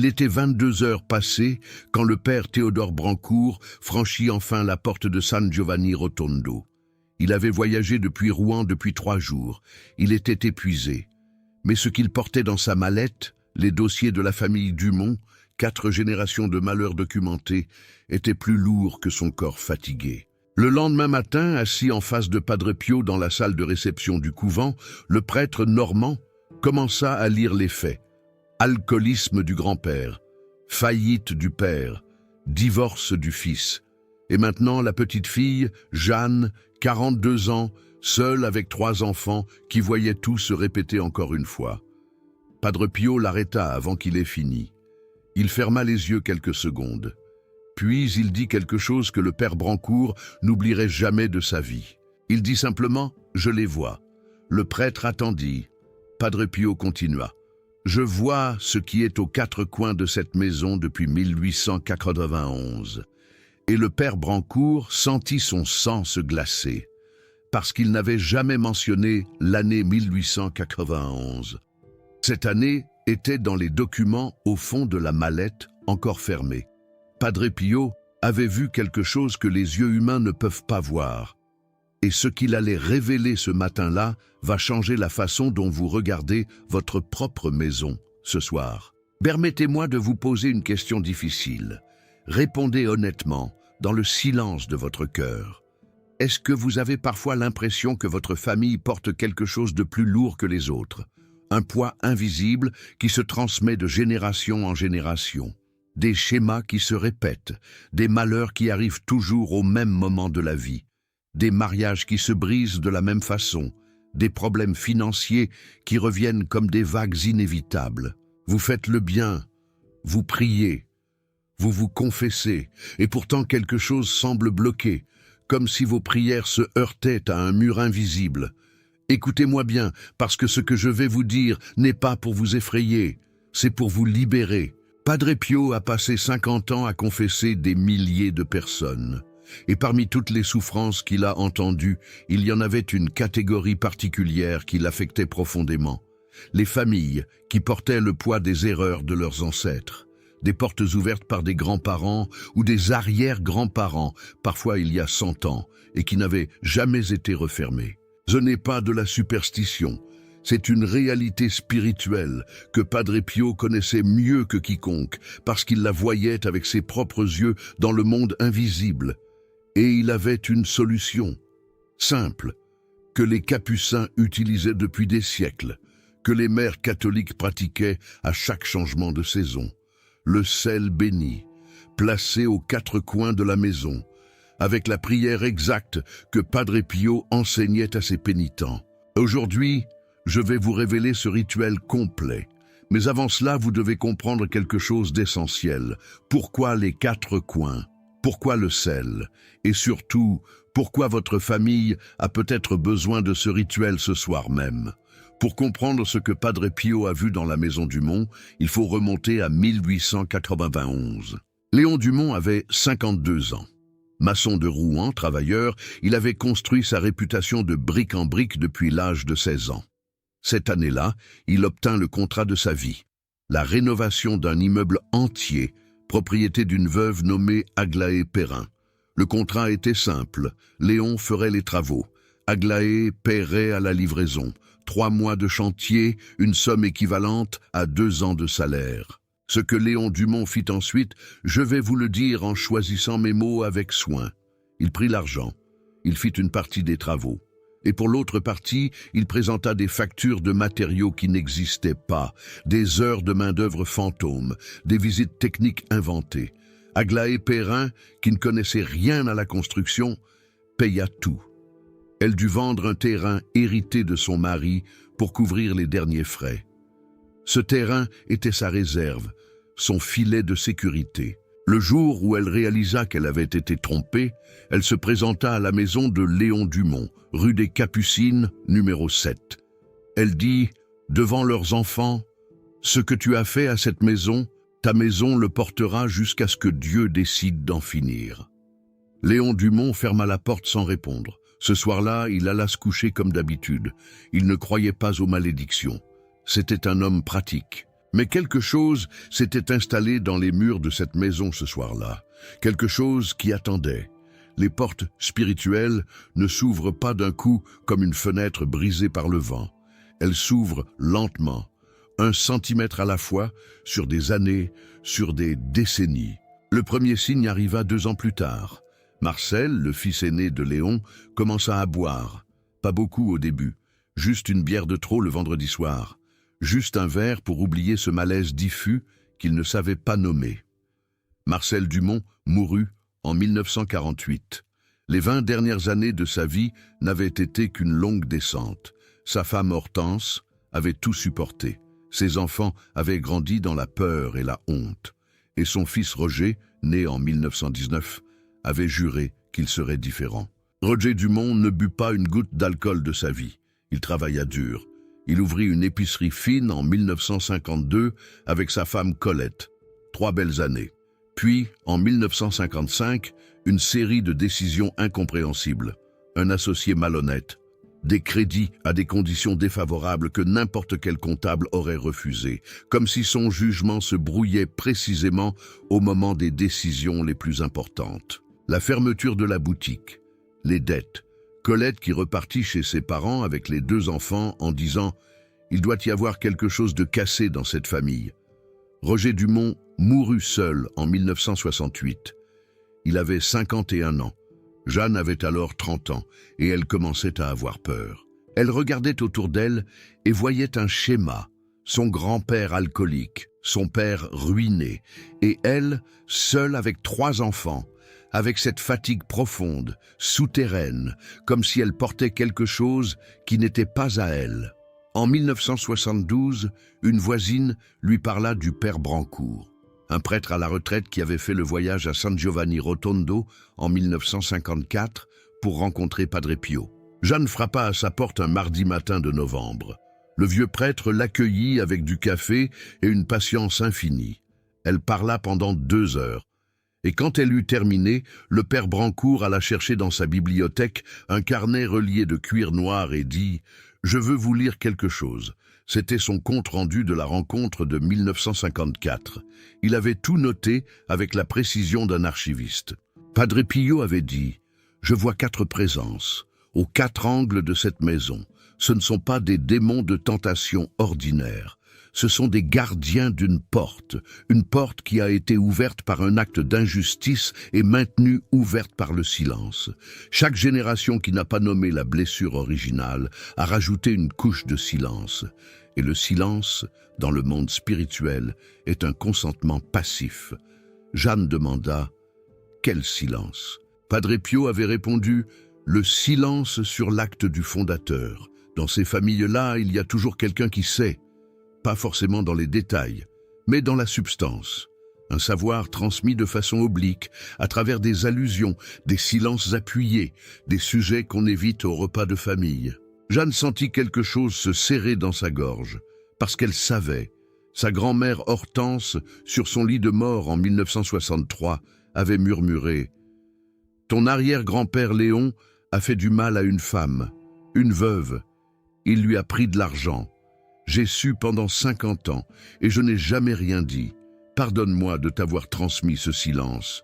Il était 22 heures passées quand le père Théodore Brancourt franchit enfin la porte de San Giovanni Rotondo. Il avait voyagé depuis Rouen depuis 3 jours. Il était épuisé. Mais ce qu'il portait dans sa mallette, les dossiers de la famille Dumont, 4 générations de malheurs documentés, étaient plus lourds que son corps fatigué. Le lendemain matin, assis en face de Padre Pio dans la salle de réception du couvent, le prêtre normand commença à lire les faits. Alcoolisme du grand-père, faillite du père, divorce du fils. Et maintenant la petite fille, Jeanne, 42 ans, seule avec 3 enfants, qui voyait tout se répéter encore une fois. Padre Pio l'arrêta avant qu'il ait fini. Il ferma les yeux quelques secondes. Puis il dit quelque chose que le père Brancourt n'oublierait jamais de sa vie. Il dit simplement « Je les vois ». Le prêtre attendit. Padre Pio continua. « Je vois ce qui est aux 4 coins de cette maison depuis 1891. » Et le père Brancourt sentit son sang se glacer, parce qu'il n'avait jamais mentionné l'année 1891. Cette année était dans les documents au fond de la mallette encore fermée. Padre Pio avait vu quelque chose que les yeux humains ne peuvent pas voir. Et ce qu'il allait révéler ce matin-là va changer la façon dont vous regardez votre propre maison ce soir. Permettez-moi de vous poser une question difficile. Répondez honnêtement, dans le silence de votre cœur. Est-ce que vous avez parfois l'impression que votre famille porte quelque chose de plus lourd que les autres? Un poids invisible qui se transmet de génération en génération. Des schémas qui se répètent, des malheurs qui arrivent toujours au même moment de la vie, des mariages qui se brisent de la même façon, des problèmes financiers qui reviennent comme des vagues inévitables. Vous faites le bien, vous priez, vous vous confessez, et pourtant quelque chose semble bloqué, comme si vos prières se heurtaient à un mur invisible. Écoutez-moi bien, parce que ce que je vais vous dire n'est pas pour vous effrayer, c'est pour vous libérer. Padre Pio a passé 50 ans à confesser des milliers de personnes. Et parmi toutes les souffrances qu'il a entendues, il y en avait une catégorie particulière qui l'affectait profondément. Les familles qui portaient le poids des erreurs de leurs ancêtres. Des portes ouvertes par des grands-parents ou des arrière-grands-parents, parfois il y a 100 ans, et qui n'avaient jamais été refermées. Ce n'est pas de la superstition. C'est une réalité spirituelle que Padre Pio connaissait mieux que quiconque, parce qu'il la voyait avec ses propres yeux dans le monde invisible. Et il avait une solution, simple, que les capucins utilisaient depuis des siècles, que les mères catholiques pratiquaient à chaque changement de saison. Le sel béni, placé aux 4 coins de la maison, avec la prière exacte que Padre Pio enseignait à ses pénitents. Aujourd'hui, je vais vous révéler ce rituel complet. Mais avant cela, vous devez comprendre quelque chose d'essentiel. Pourquoi les 4 coins? Pourquoi le sel? Et surtout, pourquoi votre famille a peut-être besoin de ce rituel ce soir même? Pour comprendre ce que Padre Pio a vu dans la Maison Dumont, il faut remonter à 1891. Léon Dumont avait 52 ans. Maçon de Rouen, travailleur, il avait construit sa réputation de brique en brique depuis l'âge de 16 ans. Cette année-là, il obtint le contrat de sa vie, la rénovation d'un immeuble entier, propriété d'une veuve nommée Aglaé Perrin. Le contrat était simple, Léon ferait les travaux, Aglaé paierait à la livraison, 3 mois de chantier, une somme équivalente à 2 ans de salaire. Ce que Léon Dumont fit ensuite, je vais vous le dire en choisissant mes mots avec soin. Il prit l'argent, il fit une partie des travaux. Et pour l'autre partie, il présenta des factures de matériaux qui n'existaient pas, des heures de main-d'œuvre fantômes, des visites techniques inventées. Aglaé Perrin, qui ne connaissait rien à la construction, paya tout. Elle dut vendre un terrain hérité de son mari pour couvrir les derniers frais. Ce terrain était sa réserve, son filet de sécurité. Le jour où elle réalisa qu'elle avait été trompée, elle se présenta à la maison de Léon Dumont, rue des Capucines, numéro 7. Elle dit, devant leurs enfants, « Ce que tu as fait à cette maison, ta maison le portera jusqu'à ce que Dieu décide d'en finir. » Léon Dumont ferma la porte sans répondre. Ce soir-là, il alla se coucher comme d'habitude. Il ne croyait pas aux malédictions. C'était un homme pratique. Mais quelque chose s'était installé dans les murs de cette maison ce soir-là. Quelque chose qui attendait. Les portes spirituelles ne s'ouvrent pas d'un coup comme une fenêtre brisée par le vent. Elles s'ouvrent lentement, 1 centimètre à la fois, sur des années, sur des décennies. Le premier signe arriva 2 ans plus tard. Marcel, le fils aîné de Léon, commença à boire. Pas beaucoup au début, juste une bière de trop le vendredi soir. Juste un verre pour oublier ce malaise diffus qu'il ne savait pas nommer. Marcel Dumont mourut en 1948. Les 20 dernières années de sa vie n'avaient été qu'une longue descente. Sa femme Hortense avait tout supporté. Ses enfants avaient grandi dans la peur et la honte. Et son fils Roger, né en 1919, avait juré qu'il serait différent. Roger Dumont ne but pas une goutte d'alcool de sa vie. Il travailla dur. Il ouvrit une épicerie fine en 1952 avec sa femme Colette. 3 belles années. Puis, en 1955, une série de décisions incompréhensibles. Un associé malhonnête. Des crédits à des conditions défavorables que n'importe quel comptable aurait refusé, comme si son jugement se brouillait précisément au moment des décisions les plus importantes. La fermeture de la boutique, les dettes, Colette qui repartit chez ses parents avec les 2 enfants en disant « Il doit y avoir quelque chose de cassé dans cette famille ». Roger Dumont mourut seul en 1968. Il avait 51 ans. Jeanne avait alors 30 ans et elle commençait à avoir peur. Elle regardait autour d'elle et voyait un schéma. Son grand-père alcoolique, son père ruiné et elle, seule avec 3 enfants, avec cette fatigue profonde, souterraine, comme si elle portait quelque chose qui n'était pas à elle. En 1972, une voisine lui parla du père Brancourt, un prêtre à la retraite qui avait fait le voyage à San Giovanni Rotondo en 1954 pour rencontrer Padre Pio. Jeanne frappa à sa porte un mardi matin de novembre. Le vieux prêtre l'accueillit avec du café et une patience infinie. Elle parla pendant 2 heures. Et quand elle eut terminé, le père Brancourt alla chercher dans sa bibliothèque un carnet relié de cuir noir et dit « Je veux vous lire quelque chose ». C'était son compte-rendu de la rencontre de 1954. Il avait tout noté avec la précision d'un archiviste. Padre Pio avait dit « Je vois 4 présences, aux 4 angles de cette maison. Ce ne sont pas des démons de tentation ordinaires. Ce sont des gardiens d'une porte, une porte qui a été ouverte par un acte d'injustice et maintenue ouverte par le silence. Chaque génération qui n'a pas nommé la blessure originale a rajouté une couche de silence. Et le silence, dans le monde spirituel, est un consentement passif. Jeanne demanda « Quel silence ?» Padre Pio avait répondu « Le silence sur l'acte du fondateur. Dans ces familles-là, il y a toujours quelqu'un qui sait. » Pas forcément dans les détails, mais dans la substance. Un savoir transmis de façon oblique, à travers des allusions, des silences appuyés, des sujets qu'on évite au repas de famille. Jeanne sentit quelque chose se serrer dans sa gorge, parce qu'elle savait. Sa grand-mère Hortense, sur son lit de mort en 1963, avait murmuré « Ton arrière-grand-père Léon a fait du mal à une femme, une veuve. Il lui a pris de l'argent. J'ai su pendant 50 ans et je n'ai jamais rien dit. Pardonne-moi de t'avoir transmis ce silence. »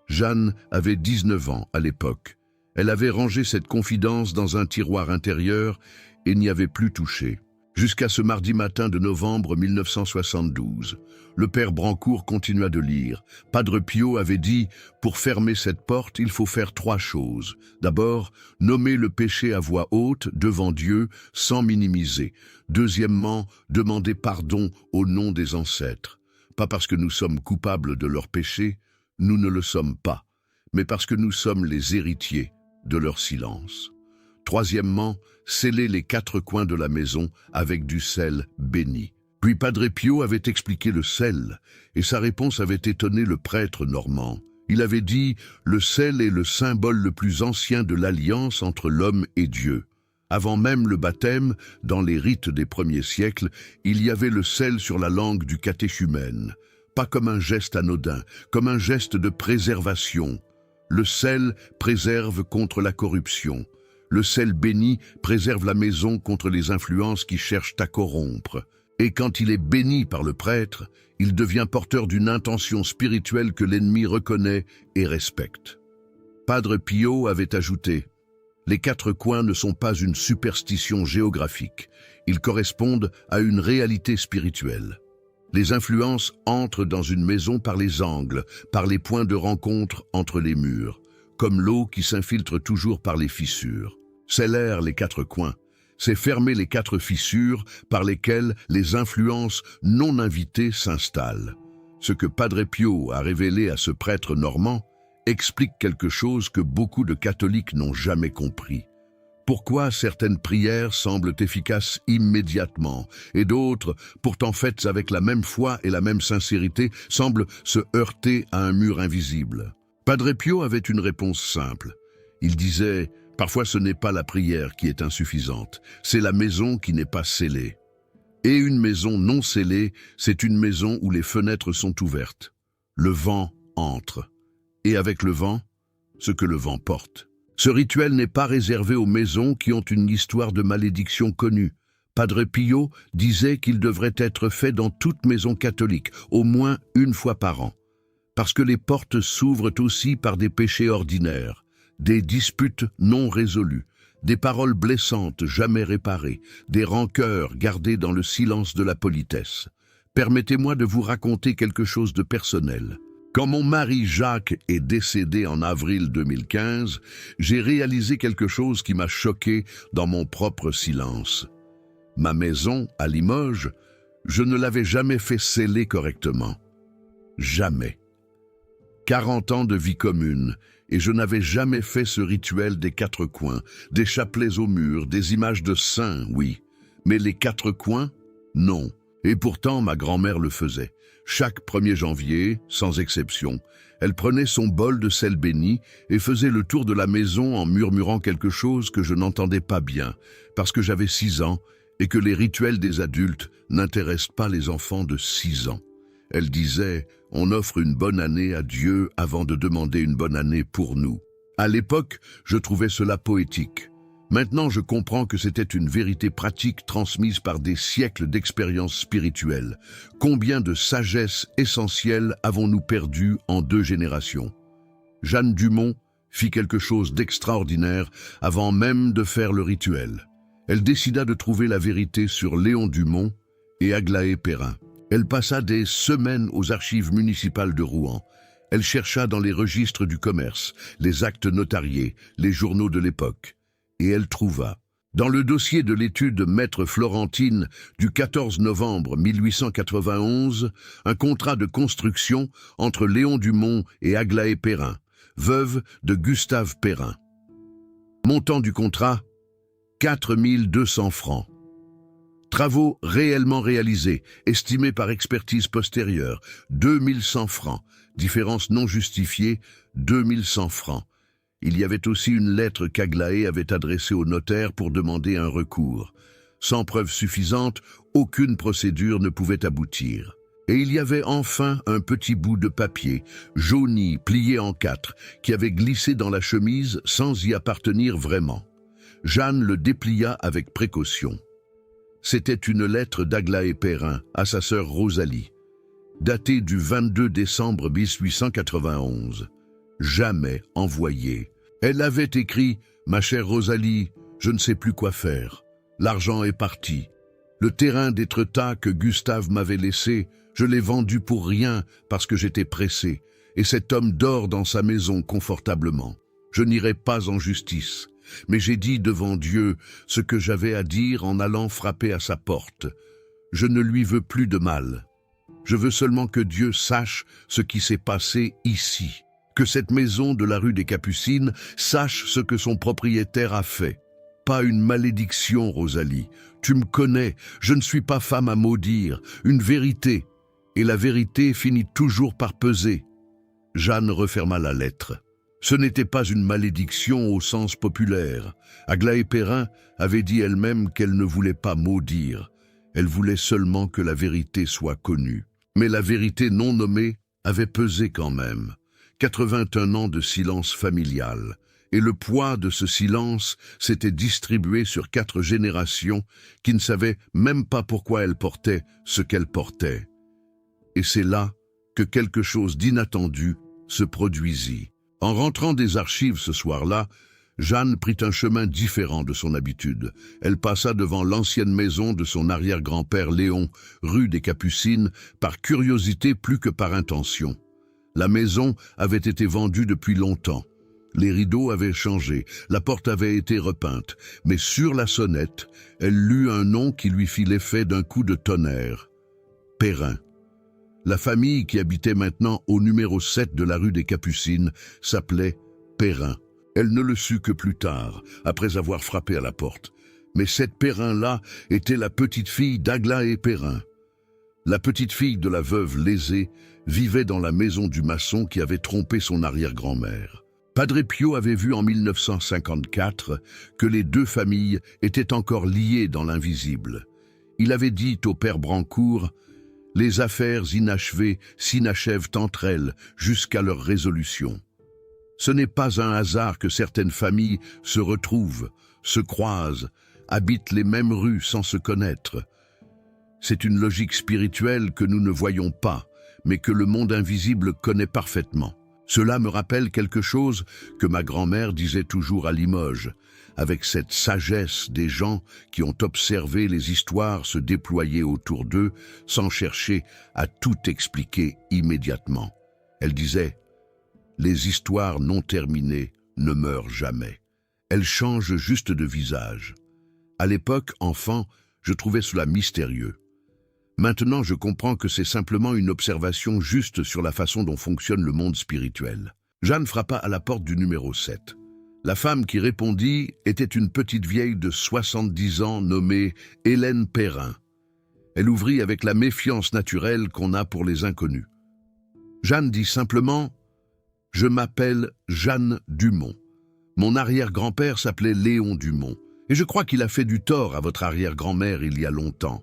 Jeanne avait 19 ans à l'époque. Elle avait rangé cette confidence dans un tiroir intérieur et n'y avait plus touché. Jusqu'à ce mardi matin de novembre 1972. Le père Brancourt continua de lire. Padre Pio avait dit « Pour fermer cette porte, il faut faire 3 choses. D'abord, nommer le péché à voix haute devant Dieu sans minimiser. Deuxièmement, demander pardon au nom des ancêtres. Pas parce que nous sommes coupables de leurs péchés, nous ne le sommes pas, mais parce que nous sommes les héritiers de leur silence. Troisièmement, sceller les 4 coins de la maison avec du sel béni. » Puis Padre Pio avait expliqué le sel, et sa réponse avait étonné le prêtre normand. Il avait dit « Le sel est le symbole le plus ancien de l'alliance entre l'homme et Dieu. » Avant même le baptême, dans les rites des premiers siècles, il y avait le sel sur la langue du catéchumène. Pas comme un geste anodin, comme un geste de préservation. Le sel préserve contre la corruption. Le sel béni préserve la maison contre les influences qui cherchent à corrompre. Et quand il est béni par le prêtre, il devient porteur d'une intention spirituelle que l'ennemi reconnaît et respecte. Padre Pio avait ajouté: les 4 coins ne sont pas une superstition géographique, ils correspondent à une réalité spirituelle. Les influences entrent dans une maison par les angles, par les points de rencontre entre les murs, comme l'eau qui s'infiltre toujours par les fissures. Sceller les 4 coins, c'est fermer les 4 fissures par lesquelles les influences non invitées s'installent. Ce que Padre Pio a révélé à ce prêtre normand explique quelque chose que beaucoup de catholiques n'ont jamais compris. Pourquoi certaines prières semblent efficaces immédiatement et d'autres, pourtant faites avec la même foi et la même sincérité, semblent se heurter à un mur invisible? Padre Pio avait une réponse simple. Il disait: parfois ce n'est pas la prière qui est insuffisante, c'est la maison qui n'est pas scellée. Et une maison non scellée, c'est une maison où les fenêtres sont ouvertes. Le vent entre. Et avec le vent, ce que le vent porte. Ce rituel n'est pas réservé aux maisons qui ont une histoire de malédiction connue. Padre Pio disait qu'il devrait être fait dans toute maison catholique, au moins une fois par an. Parce que les portes s'ouvrent aussi par des péchés ordinaires, des disputes non résolues, des paroles blessantes jamais réparées, des rancœurs gardées dans le silence de la politesse. Permettez-moi de vous raconter quelque chose de personnel. Quand mon mari Jacques est décédé en avril 2015, j'ai réalisé quelque chose qui m'a choqué dans mon propre silence. Ma maison, à Limoges, je ne l'avais jamais fait sceller correctement. Jamais. 40 ans de vie commune, et je n'avais jamais fait ce rituel des 4 coins, des chapelets au mur, des images de saints, oui. Mais les 4 coins, non. Et pourtant, ma grand-mère le faisait. Chaque 1er janvier, sans exception, elle prenait son bol de sel béni et faisait le tour de la maison en murmurant quelque chose que je n'entendais pas bien, parce que j'avais 6 ans et que les rituels des adultes n'intéressent pas les enfants de 6 ans. Elle disait: on offre une bonne année à Dieu avant de demander une bonne année pour nous. À l'époque, je trouvais cela poétique. Maintenant, je comprends que c'était une vérité pratique transmise par des siècles d'expérience spirituelle. Combien de sagesse essentielle avons-nous perdu en 2 générations? Jeanne Dumont fit quelque chose d'extraordinaire avant même de faire le rituel. Elle décida de trouver la vérité sur Léon Dumont et Aglaé Perrin. Elle passa des semaines aux archives municipales de Rouen. Elle chercha dans les registres du commerce, les actes notariés, les journaux de l'époque. Et elle trouva, dans le dossier de l'étude Maître Florentine du 14 novembre 1891, un contrat de construction entre Léon Dumont et Aglaé Perrin, veuve de Gustave Perrin. Montant du contrat, 4 200 francs. Travaux réellement réalisés, estimés par expertise postérieure, 2 100 francs. Différence non justifiée, 2 100 francs. Il y avait aussi une lettre qu'Aglaé avait adressée au notaire pour demander un recours. Sans preuve suffisante, aucune procédure ne pouvait aboutir. Et il y avait enfin un petit bout de papier, jauni, plié en 4, qui avait glissé dans la chemise sans y appartenir vraiment. Jeanne le déplia avec précaution. C'était une lettre d'Aglaé Perrin à sa sœur Rosalie, datée du 22 décembre 1891. Jamais envoyée. Elle avait écrit: ma chère Rosalie, je ne sais plus quoi faire. L'argent est parti. Le terrain d'Étretat que Gustave m'avait laissé, je l'ai vendu pour rien parce que j'étais pressé. Et cet homme dort dans sa maison confortablement. Je n'irai pas en justice. Mais j'ai dit devant Dieu ce que j'avais à dire en allant frapper à sa porte. Je ne lui veux plus de mal. Je veux seulement que Dieu sache ce qui s'est passé ici. Que cette maison de la rue des Capucines sache ce que son propriétaire a fait. Pas une malédiction, Rosalie. Tu me connais, je ne suis pas femme à maudire. Une vérité. Et la vérité finit toujours par peser. Jeanne referma la lettre. Ce n'était pas une malédiction au sens populaire. Aglaé Perrin avait dit elle-même qu'elle ne voulait pas maudire. Elle voulait seulement que la vérité soit connue. Mais la vérité non nommée avait pesé quand même. 81 ans de silence familial. Et le poids de ce silence s'était distribué sur 4 générations qui ne savaient même pas pourquoi elles portaient ce qu'elles portaient. Et c'est là que quelque chose d'inattendu se produisit. En rentrant des archives ce soir-là, Jeanne prit un chemin différent de son habitude. Elle passa devant l'ancienne maison de son arrière-grand-père Léon, rue des Capucines, par curiosité plus que par intention. La maison avait été vendue depuis longtemps. Les rideaux avaient changé, la porte avait été repeinte, mais sur la sonnette, elle lut un nom qui lui fit l'effet d'un coup de tonnerre. Perrin. La famille qui habitait maintenant au numéro 7 de la rue des Capucines s'appelait Perrin. Elle ne le sut que plus tard, après avoir frappé à la porte. Mais cette Perrin-là était la petite-fille d'Aglaé Perrin. La petite-fille de la veuve lésée vivait dans la maison du maçon qui avait trompé son arrière-grand-mère. Padre Pio avait vu en 1954 que les 2 familles étaient encore liées dans l'invisible. Il avait dit au père Brancourt « Les affaires inachevées s'inachèvent entre elles jusqu'à leur résolution ». Ce n'est pas un hasard que certaines familles se retrouvent, se croisent, habitent les mêmes rues sans se connaître. C'est une logique spirituelle que nous ne voyons pas, mais que le monde invisible connaît parfaitement. Cela me rappelle quelque chose que ma grand-mère disait toujours à Limoges, avec cette sagesse des gens qui ont observé les histoires se déployer autour d'eux sans chercher à tout expliquer immédiatement. Elle disait « Les histoires non terminées ne meurent jamais. Elles changent juste de visage. » À l'époque, enfant, je trouvais cela mystérieux. Maintenant, je comprends que c'est simplement une observation juste sur la façon dont fonctionne le monde spirituel. Jeanne frappa à la porte du numéro 7. La femme qui répondit était une petite vieille de 70 ans nommée Hélène Perrin. Elle ouvrit avec la méfiance naturelle qu'on a pour les inconnus. Jeanne dit simplement « Je m'appelle Jeanne Dumont. Mon arrière-grand-père s'appelait Léon Dumont, et je crois qu'il a fait du tort à votre arrière-grand-mère il y a longtemps. »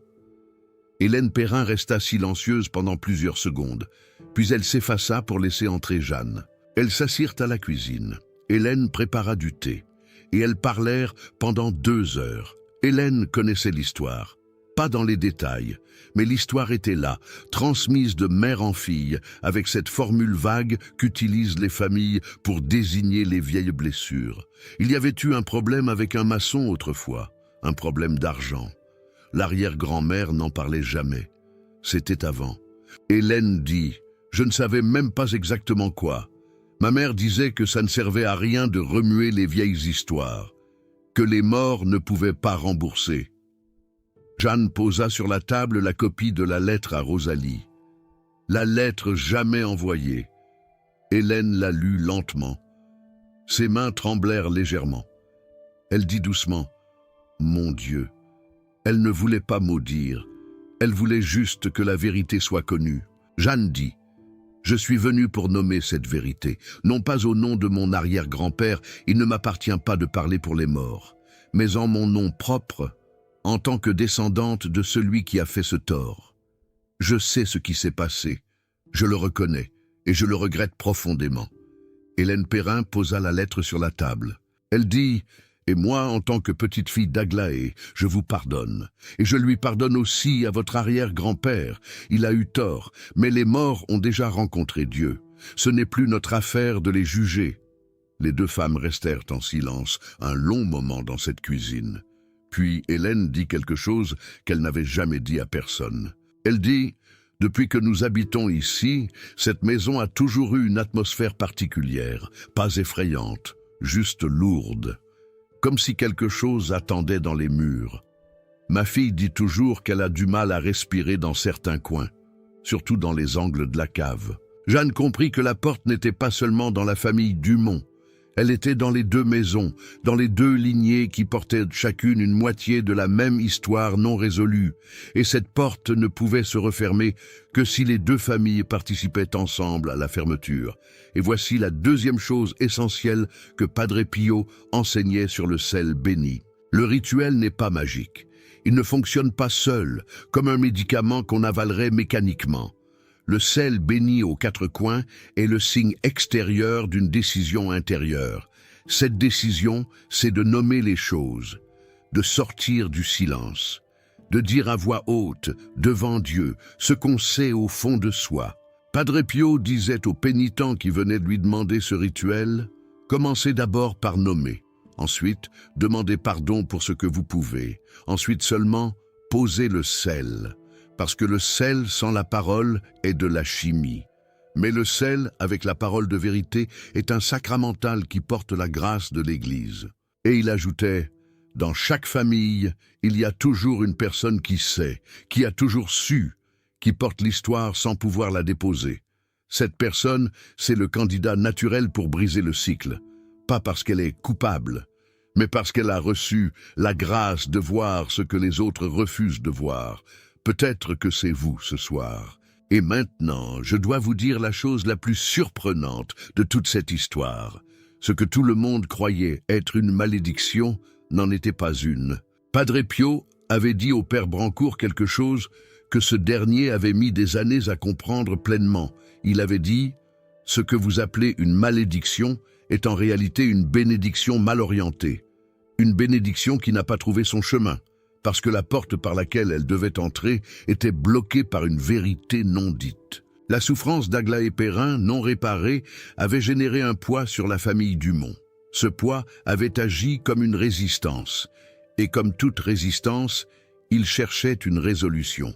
Hélène Perrin resta silencieuse pendant plusieurs secondes, puis elle s'effaça pour laisser entrer Jeanne. Elles s'assirent à la cuisine. Hélène prépara du thé, et elles parlèrent pendant 2 heures. Hélène connaissait l'histoire, pas dans les détails, mais l'histoire était là, transmise de mère en fille, avec cette formule vague qu'utilisent les familles pour désigner les vieilles blessures. Il y avait eu un problème avec un maçon autrefois, un problème d'argent. L'arrière-grand-mère n'en parlait jamais. C'était avant. Hélène dit « Je ne savais même pas exactement quoi. Ma mère disait que ça ne servait à rien de remuer les vieilles histoires, que les morts ne pouvaient pas rembourser. » Jeanne posa sur la table la copie de la lettre à Rosalie. La lettre jamais envoyée. Hélène la lut lentement. Ses mains tremblèrent légèrement. Elle dit doucement « Mon Dieu !» Elle ne voulait pas maudire. Elle voulait juste que la vérité soit connue. Jeanne dit « Je suis venue pour nommer cette vérité. Non pas au nom de mon arrière-grand-père, il ne m'appartient pas de parler pour les morts, mais en mon nom propre, en tant que descendante de celui qui a fait ce tort. Je sais ce qui s'est passé. Je le reconnais et je le regrette profondément. » Hélène Perrin posa la lettre sur la table. Elle dit « Et moi, en tant que petite fille d'Aglaé, je vous pardonne. Et je lui pardonne aussi à votre arrière-grand-père. Il a eu tort, mais les morts ont déjà rencontré Dieu. Ce n'est plus notre affaire de les juger. » Les 2 femmes restèrent en silence un long moment dans cette cuisine. Puis Hélène dit quelque chose qu'elle n'avait jamais dit à personne. Elle dit « Depuis que nous habitons ici, cette maison a toujours eu une atmosphère particulière, pas effrayante, juste lourde. Comme si quelque chose attendait dans les murs. Ma fille dit toujours qu'elle a du mal à respirer dans certains coins, surtout dans les angles de la cave. » Jeanne comprit que la porte n'était pas seulement dans la famille Dumont. Elle était dans les 2 maisons, dans les 2 lignées qui portaient chacune une moitié de la même histoire non résolue, et cette porte ne pouvait se refermer que si les 2 familles participaient ensemble à la fermeture. Et voici la 2e chose essentielle que Padre Pio enseignait sur le sel béni. Le rituel n'est pas magique. Il ne fonctionne pas seul, comme un médicament qu'on avalerait mécaniquement. Le sel béni aux 4 coins est le signe extérieur d'une décision intérieure. Cette décision, c'est de nommer les choses, de sortir du silence, de dire à voix haute, devant Dieu, ce qu'on sait au fond de soi. Padre Pio disait aux pénitents qui venaient de lui demander ce rituel, « Commencez d'abord par nommer. Ensuite, demandez pardon pour ce que vous pouvez. Ensuite seulement, posez le sel. Parce que le sel sans la parole est de la chimie. Mais le sel, avec la parole de vérité, est un sacramental qui porte la grâce de l'Église. » Et il ajoutait, « Dans chaque famille, il y a toujours une personne qui sait, qui a toujours su, qui porte l'histoire sans pouvoir la déposer. Cette personne, c'est le candidat naturel pour briser le cycle. Pas parce qu'elle est coupable, mais parce qu'elle a reçu la grâce de voir ce que les autres refusent de voir. Peut-être que c'est vous ce soir. Et maintenant, je dois vous dire la chose la plus surprenante de toute cette histoire. Ce que tout le monde croyait être une malédiction n'en était pas une. Padre Pio avait dit au père Brancourt quelque chose que ce dernier avait mis des années à comprendre pleinement. Il avait dit « Ce que vous appelez une malédiction est en réalité une bénédiction mal orientée. Une bénédiction qui n'a pas trouvé son chemin, parce que la porte par laquelle elle devait entrer était bloquée par une vérité non dite. La souffrance d'Aglaé Perrin, non réparée, avait généré un poids sur la famille Dumont. Ce poids avait agi comme une résistance, et comme toute résistance, il cherchait une résolution.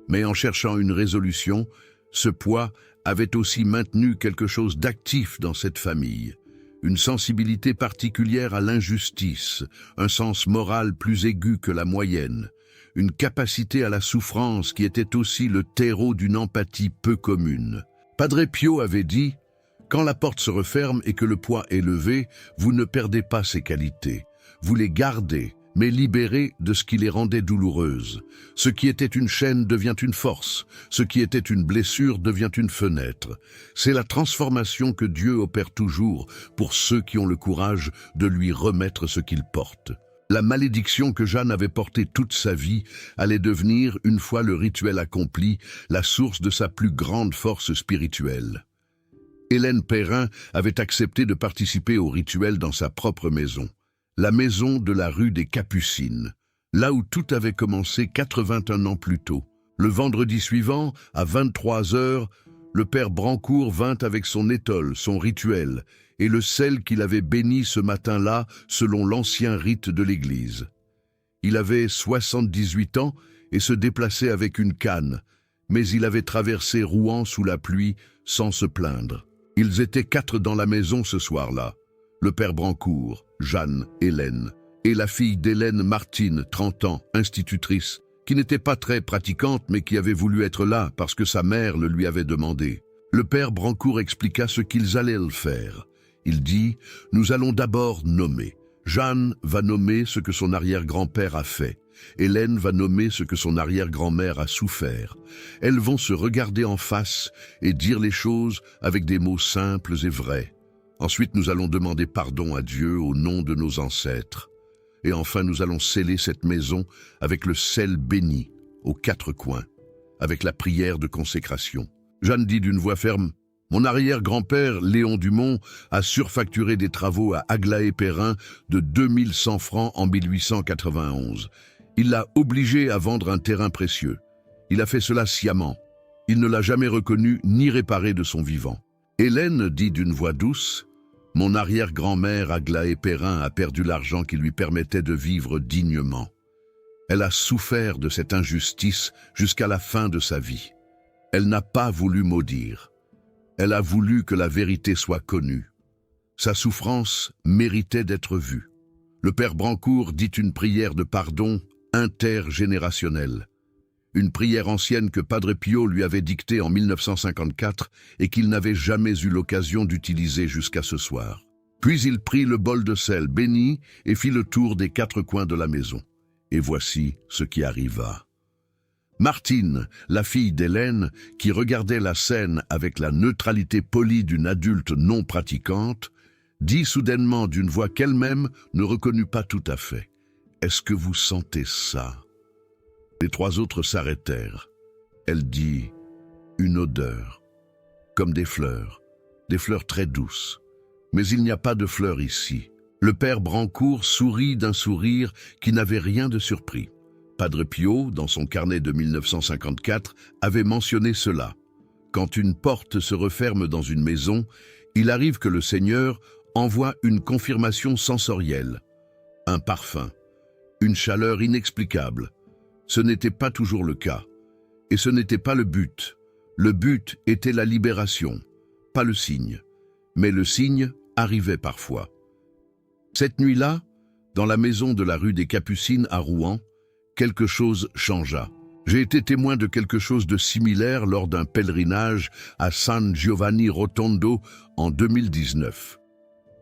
Mais en cherchant une résolution, ce poids avait aussi maintenu quelque chose d'actif dans cette famille. Une sensibilité particulière à l'injustice, un sens moral plus aigu que la moyenne, une capacité à la souffrance qui était aussi le terreau d'une empathie peu commune. Padre Pio avait dit « Quand la porte se referme et que le poids est levé, vous ne perdez pas ces qualités. Vous les gardez, mais libérées de ce qui les rendait douloureuses. Ce qui était une chaîne devient une force, ce qui était une blessure devient une fenêtre. C'est la transformation que Dieu opère toujours pour ceux qui ont le courage de lui remettre ce qu'ils portent. » La malédiction que Jeanne avait portée toute sa vie allait devenir, une fois le rituel accompli, la source de sa plus grande force spirituelle. Hélène Perrin avait accepté de participer au rituel dans sa propre maison. La maison de la rue des Capucines, là où tout avait commencé 81 ans plus tôt. Le vendredi suivant, à 23 heures, le père Brancourt vint avec son étole, son rituel, et le sel qu'il avait béni ce matin-là selon l'ancien rite de l'Église. Il avait 78 ans et se déplaçait avec une canne, mais il avait traversé Rouen sous la pluie sans se plaindre. Ils étaient 4 dans la maison ce soir-là. Le père Brancourt, Jeanne, Hélène, et la fille d'Hélène, Martine, 30 ans, institutrice, qui n'était pas très pratiquante mais qui avait voulu être là parce que sa mère le lui avait demandé. Le père Brancourt expliqua ce qu'ils allaient faire. Il dit « Nous allons d'abord nommer. Jeanne va nommer ce que son arrière-grand-père a fait. Hélène va nommer ce que son arrière-grand-mère a souffert. Elles vont se regarder en face et dire les choses avec des mots simples et vrais. Ensuite, nous allons demander pardon à Dieu au nom de nos ancêtres. Et enfin, nous allons sceller cette maison avec le sel béni, aux 4 coins, avec la prière de consécration. » Jeanne dit d'une voix ferme, « Mon arrière-grand-père, Léon Dumont, a surfacturé des travaux à Aglaé Perrin de 2100 francs en 1891. Il l'a obligé à vendre un terrain précieux. Il a fait cela sciemment. Il ne l'a jamais reconnu ni réparé de son vivant. » Hélène dit d'une voix douce, « Mon arrière-grand-mère Aglaé Perrin a perdu l'argent qui lui permettait de vivre dignement. Elle a souffert de cette injustice jusqu'à la fin de sa vie. Elle n'a pas voulu maudire. Elle a voulu que la vérité soit connue. Sa souffrance méritait d'être vue. » Le père Brancourt dit une prière de pardon intergénérationnelle. Une prière ancienne que Padre Pio lui avait dictée en 1954 et qu'il n'avait jamais eu l'occasion d'utiliser jusqu'à ce soir. Puis il prit le bol de sel béni et fit le tour des 4 coins de la maison. Et voici ce qui arriva. Martine, la fille d'Hélène, qui regardait la scène avec la neutralité polie d'une adulte non pratiquante, dit soudainement d'une voix qu'elle-même ne reconnut pas tout à fait. « Est-ce que vous sentez ça ?» Les 3 autres s'arrêtèrent. Elle dit « Une odeur, comme des fleurs très douces, Mais il n'y a pas de fleurs ici. Le père Brancourt sourit d'un sourire qui n'avait rien de surpris. Padre Pio, dans son carnet de 1954, avait mentionné cela. Quand une porte se referme dans une maison, il arrive que le Seigneur envoie une confirmation sensorielle, un parfum, une chaleur inexplicable. Ce n'était pas toujours le cas. Et ce n'était pas le but. Le but était la libération, pas le signe. Mais le signe arrivait parfois. Cette nuit-là, dans la maison de la rue des Capucines à Rouen, quelque chose changea. J'ai été témoin de quelque chose de similaire lors d'un pèlerinage à San Giovanni Rotondo en 2019.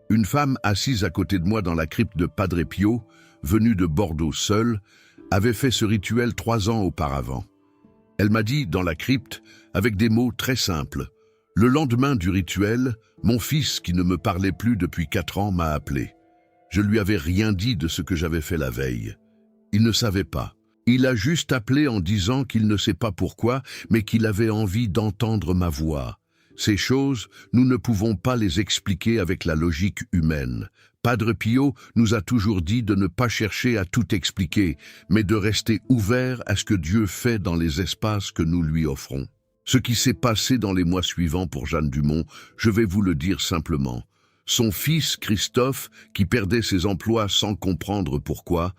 Une femme assise à côté de moi dans la crypte de Padre Pio, venue de Bordeaux seule, avait fait ce rituel 3 ans auparavant. Elle m'a dit dans la crypte, avec des mots très simples, « Le lendemain du rituel, mon fils, qui ne me parlait plus depuis 4 ans, m'a appelé. Je lui avais rien dit de ce que j'avais fait la veille. Il ne savait pas. Il a juste appelé en disant qu'il ne sait pas pourquoi, mais qu'il avait envie d'entendre ma voix. Ces choses, nous ne pouvons pas les expliquer avec la logique humaine. Padre Pio nous a toujours dit de ne pas chercher à tout expliquer, mais de rester ouvert à ce que Dieu fait dans les espaces que nous lui offrons. Ce qui s'est passé dans les mois suivants pour Jeanne Dumont, je vais vous le dire simplement. Son fils, Christophe, qui perdait ses emplois sans comprendre pourquoi,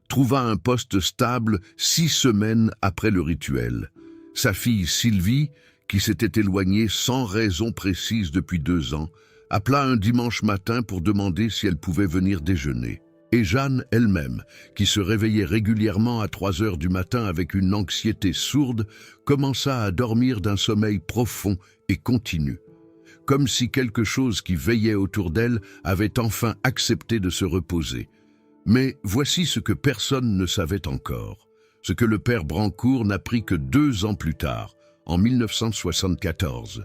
trouva un poste stable 6 semaines après le rituel. Sa fille Sylvie, qui s'était éloignée sans raison précise depuis 2 ans, appela un dimanche matin pour demander si elle pouvait venir déjeuner. Et Jeanne elle-même, qui se réveillait régulièrement à 3 heures du matin avec une anxiété sourde, commença à dormir d'un sommeil profond et continu, comme si quelque chose qui veillait autour d'elle avait enfin accepté de se reposer. Mais voici ce que personne ne savait encore, ce que le père Brancourt n'apprit que 2 ans plus tard, en 1974.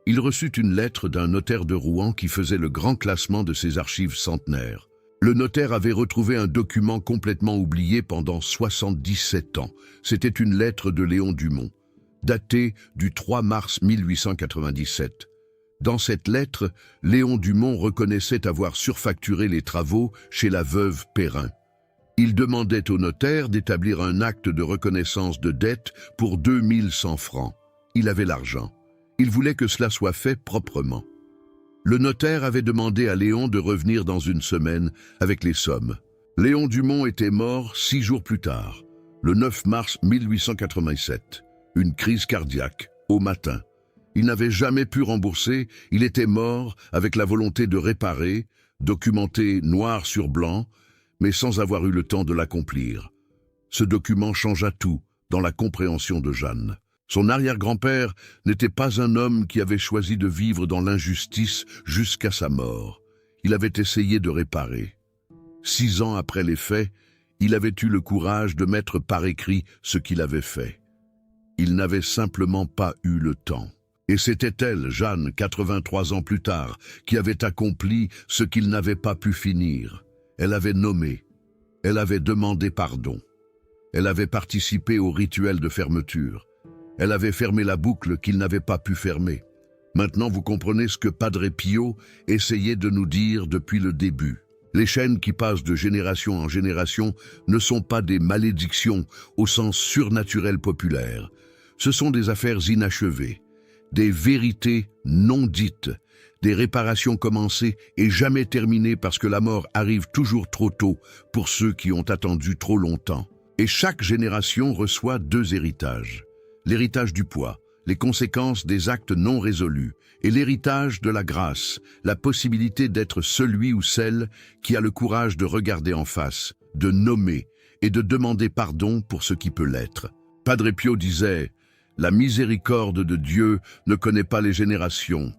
Il reçut une lettre d'un notaire de Rouen qui faisait le grand classement de ses archives centenaires. Le notaire avait retrouvé un document complètement oublié pendant 77 ans. C'était une lettre de Léon Dumont, datée du 3 mars 1897. Dans cette lettre, Léon Dumont reconnaissait avoir surfacturé les travaux chez la veuve Perrin. Il demandait au notaire d'établir un acte de reconnaissance de dette pour 2100 francs. Il avait l'argent. Il voulait que cela soit fait proprement. Le notaire avait demandé à Léon de revenir dans 1 semaine avec les sommes. Léon Dumont était mort 6 jours plus tard, le 9 mars 1887. Une crise cardiaque, au matin. Il n'avait jamais pu rembourser, il était mort avec la volonté de réparer, documenté noir sur blanc, mais sans avoir eu le temps de l'accomplir. Ce document changea tout dans la compréhension de Jeanne. Son arrière-grand-père n'était pas un homme qui avait choisi de vivre dans l'injustice jusqu'à sa mort. Il avait essayé de réparer. 6 ans après les faits, il avait eu le courage de mettre par écrit ce qu'il avait fait. Il n'avait simplement pas eu le temps. Et c'était elle, Jeanne, 83 ans plus tard, qui avait accompli ce qu'il n'avait pas pu finir. Elle avait nommé, elle avait demandé pardon. Elle avait participé au rituel de fermeture. Elle avait fermé la boucle qu'il n'avait pas pu fermer. Maintenant, vous comprenez ce que Padre Pio essayait de nous dire depuis le début. Les chaînes qui passent de génération en génération ne sont pas des malédictions au sens surnaturel populaire. Ce sont des affaires inachevées, des vérités non dites, des réparations commencées et jamais terminées parce que la mort arrive toujours trop tôt pour ceux qui ont attendu trop longtemps. Et chaque génération reçoit 2 héritages. L'héritage du poids, les conséquences des actes non résolus, et l'héritage de la grâce, la possibilité d'être celui ou celle qui a le courage de regarder en face, de nommer et de demander pardon pour ce qui peut l'être. Padre Pio disait « La miséricorde de Dieu ne connaît pas les générations.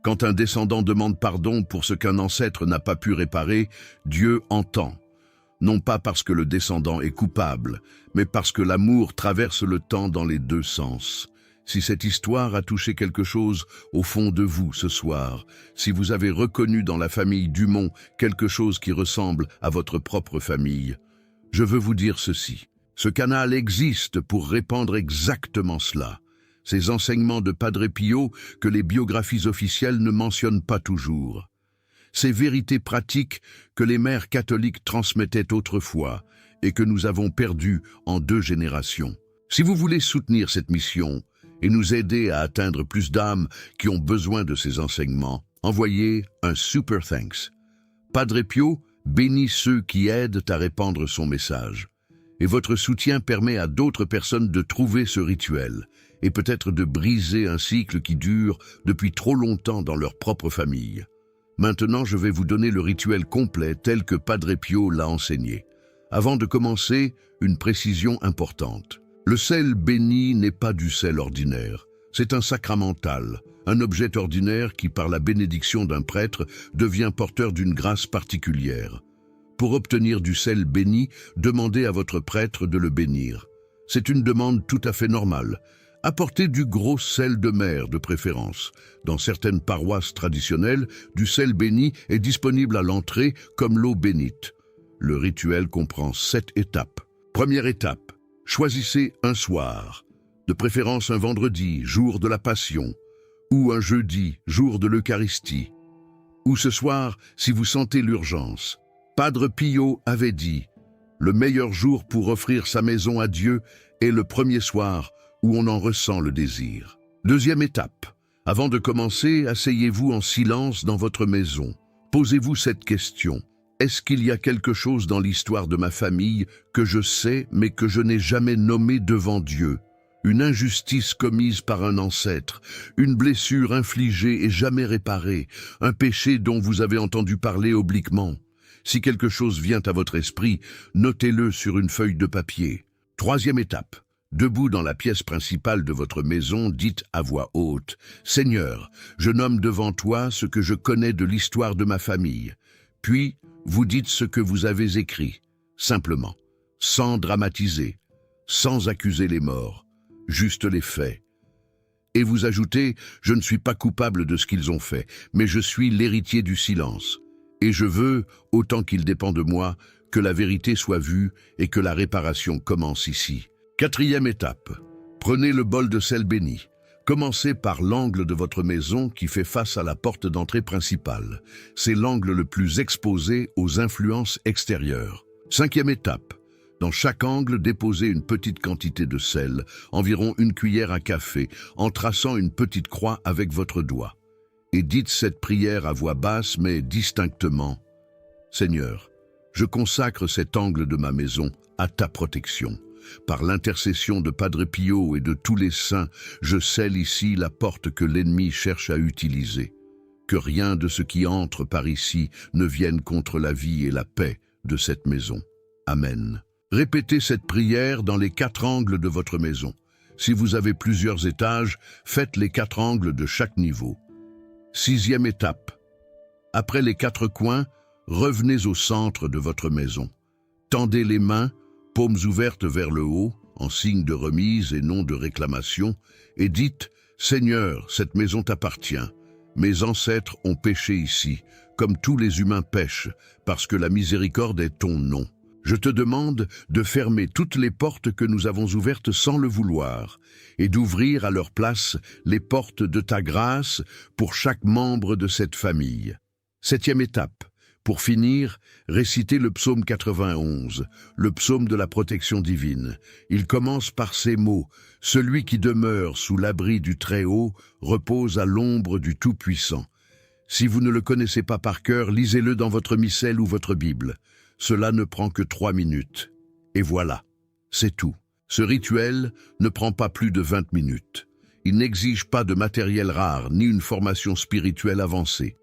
Quand un descendant demande pardon pour ce qu'un ancêtre n'a pas pu réparer, Dieu entend. Non pas parce que le descendant est coupable, mais parce que l'amour traverse le temps dans les 2 sens. Si cette histoire a touché quelque chose au fond de vous ce soir, si vous avez reconnu dans la famille Dumont quelque chose qui ressemble à votre propre famille, je veux vous dire ceci. Ce canal existe pour répandre exactement cela. Ces enseignements de Padre Pio que les biographies officielles ne mentionnent pas toujours. ces vérités pratiques que les mères catholiques transmettaient autrefois et que nous avons perdues en 2 générations. Si vous voulez soutenir cette mission et nous aider à atteindre plus d'âmes qui ont besoin de ces enseignements, envoyez un Super Thanks. Padre Pio bénit ceux qui aident à répandre son message. Et votre soutien permet à d'autres personnes de trouver ce rituel et peut-être de briser un cycle qui dure depuis trop longtemps dans leur propre famille. Maintenant, je vais vous donner le rituel complet tel que Padre Pio l'a enseigné. Avant de commencer, une précision importante. Le sel béni n'est pas du sel ordinaire. C'est un sacramental, un objet ordinaire qui, par la bénédiction d'un prêtre, devient porteur d'une grâce particulière. Pour obtenir du sel béni, demandez à votre prêtre de le bénir. C'est une demande tout à fait normale. Apportez du gros sel de mer de préférence. Dans certaines paroisses traditionnelles, du sel béni est disponible à l'entrée comme l'eau bénite. Le rituel comprend 7 étapes. Première étape, choisissez un soir, de préférence un vendredi, jour de la Passion, ou un jeudi, jour de l'Eucharistie. Ou ce soir, si vous sentez l'urgence. Padre Pio avait dit « Le meilleur jour pour offrir sa maison à Dieu est le premier soir où on en ressent le désir. » Deuxième étape. Avant de commencer, asseyez-vous en silence dans votre maison. Posez-vous cette question. Est-ce qu'il y a quelque chose dans l'histoire de ma famille que je sais mais que je n'ai jamais nommé devant Dieu? Une injustice commise par un ancêtre, une blessure infligée et jamais réparée, un péché dont vous avez entendu parler obliquement. Si quelque chose vient à votre esprit, notez-le sur une feuille de papier. Troisième étape. Debout dans la pièce principale de votre maison, dites à voix haute « Seigneur, je nomme devant toi ce que je connais de l'histoire de ma famille. » Puis, vous dites ce que vous avez écrit, simplement, sans dramatiser, sans accuser les morts, juste les faits. Et vous ajoutez « Je ne suis pas coupable de ce qu'ils ont fait, mais je suis l'héritier du silence. Et je veux, autant qu'il dépend de moi, que la vérité soit vue et que la réparation commence ici. » Quatrième étape. Prenez le bol de sel béni. Commencez par l'angle de votre maison qui fait face à la porte d'entrée principale. C'est l'angle le plus exposé aux influences extérieures. Cinquième étape. Dans chaque angle, déposez une petite quantité de sel, environ 1 cuillère à café, en traçant une petite croix avec votre doigt. Et dites cette prière à voix basse mais distinctement. « Seigneur, je consacre cet angle de ma maison à ta protection. Par l'intercession de Padre Pio et de tous les saints, je scelle ici la porte que l'ennemi cherche à utiliser. Que rien de ce qui entre par ici ne vienne contre la vie et la paix de cette maison. Amen. » Répétez cette prière dans les 4 angles de votre maison. Si vous avez plusieurs étages, faites les 4 angles de chaque niveau. Sixième étape. Après les 4 coins, revenez au centre de votre maison. Tendez les mains, paumes ouvertes vers le haut, en signe de remise et non de réclamation, et dites « Seigneur, cette maison t'appartient. Mes ancêtres ont péché ici, comme tous les humains pêchent, parce que la miséricorde est ton nom. Je te demande de fermer toutes les portes que nous avons ouvertes sans le vouloir, et d'ouvrir à leur place les portes de ta grâce pour chaque membre de cette famille. » Septième étape. Pour finir, récitez le psaume 91, le psaume de la protection divine. Il commence par ces mots « Celui qui demeure sous l'abri du Très-Haut repose à l'ombre du Tout-Puissant. » Si vous ne le connaissez pas par cœur, lisez-le dans votre missel ou votre Bible. Cela ne prend que 3 minutes. Et voilà, c'est tout. Ce rituel ne prend pas plus de 20 minutes. Il n'exige pas de matériel rare ni une formation spirituelle avancée.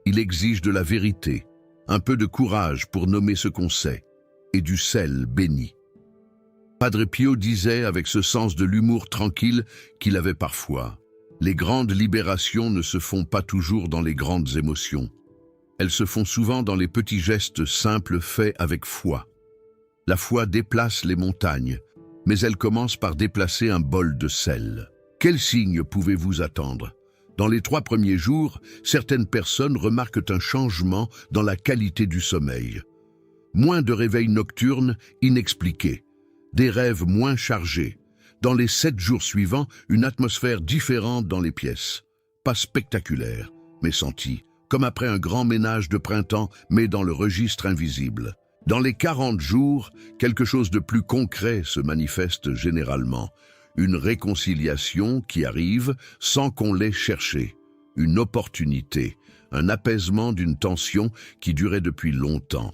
Il exige de la vérité, un peu de courage pour nommer ce qu'on sait, et du sel béni. Padre Pio disait avec ce sens de l'humour tranquille qu'il avait parfois « Les grandes libérations ne se font pas toujours dans les grandes émotions. Elles se font souvent dans les petits gestes simples faits avec foi. La foi déplace les montagnes, mais elle commence par déplacer un bol de sel. Quel signe pouvez-vous attendre ? Dans les 3 premiers jours, certaines personnes remarquent un changement dans la qualité du sommeil. Moins de réveils nocturnes inexpliqués, des rêves moins chargés. Dans les 7 jours suivants, une atmosphère différente dans les pièces. Pas spectaculaire, mais sentie, comme après un grand ménage de printemps, mais dans le registre invisible. Dans les 40 jours, quelque chose de plus concret se manifeste généralement. Une réconciliation qui arrive sans qu'on l'ait cherchée. Une opportunité, un apaisement d'une tension qui durait depuis longtemps.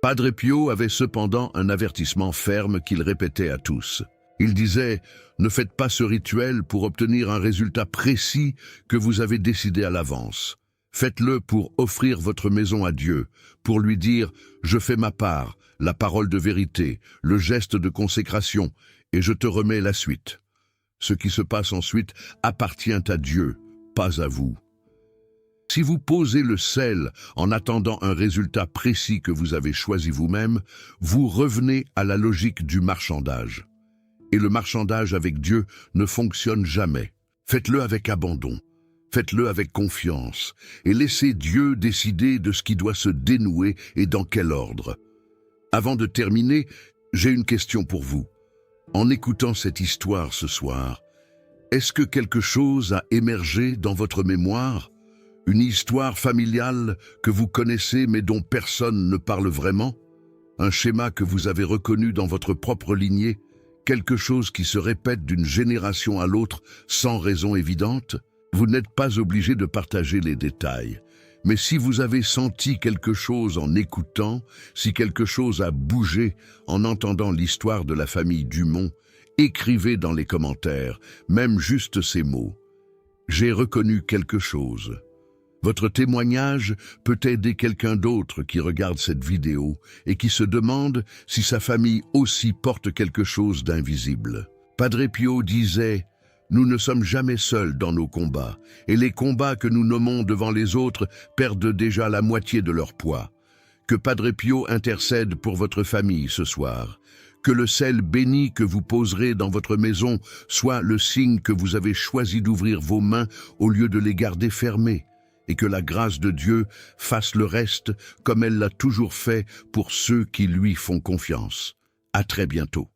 Padre Pio avait cependant un avertissement ferme qu'il répétait à tous. Il disait « Ne faites pas ce rituel pour obtenir un résultat précis que vous avez décidé à l'avance. Faites-le pour offrir votre maison à Dieu, pour lui dire « Je fais ma part, la parole de vérité, le geste de consécration, et je te remets la suite. » Ce qui se passe ensuite appartient à Dieu, pas à vous. Si vous posez le sel en attendant un résultat précis que vous avez choisi vous-même, vous revenez à la logique du marchandage. Et le marchandage avec Dieu ne fonctionne jamais. Faites-le avec abandon, faites-le avec confiance, et laissez Dieu décider de ce qui doit se dénouer et dans quel ordre. Avant de terminer, j'ai une question pour vous. En écoutant cette histoire ce soir, est-ce que quelque chose a émergé dans votre mémoire? Une histoire familiale que vous connaissez mais dont personne ne parle vraiment? Un schéma que vous avez reconnu dans votre propre lignée? Quelque chose qui se répète d'une génération à l'autre sans raison évidente? Vous n'êtes pas obligé de partager les détails. Mais si vous avez senti quelque chose en écoutant, si quelque chose a bougé en entendant l'histoire de la famille Dumont, écrivez dans les commentaires, même juste ces mots. J'ai reconnu quelque chose. Votre témoignage peut aider quelqu'un d'autre qui regarde cette vidéo et qui se demande si sa famille aussi porte quelque chose d'invisible. Padre Pio disait « Nous ne sommes jamais seuls dans nos combats, et les combats que nous nommons devant les autres perdent déjà la moitié de leur poids. Que Padre Pio intercède pour votre famille ce soir. Que le sel béni que vous poserez dans votre maison soit le signe que vous avez choisi d'ouvrir vos mains au lieu de les garder fermées. Et que la grâce de Dieu fasse le reste comme elle l'a toujours fait pour ceux qui lui font confiance. À très bientôt.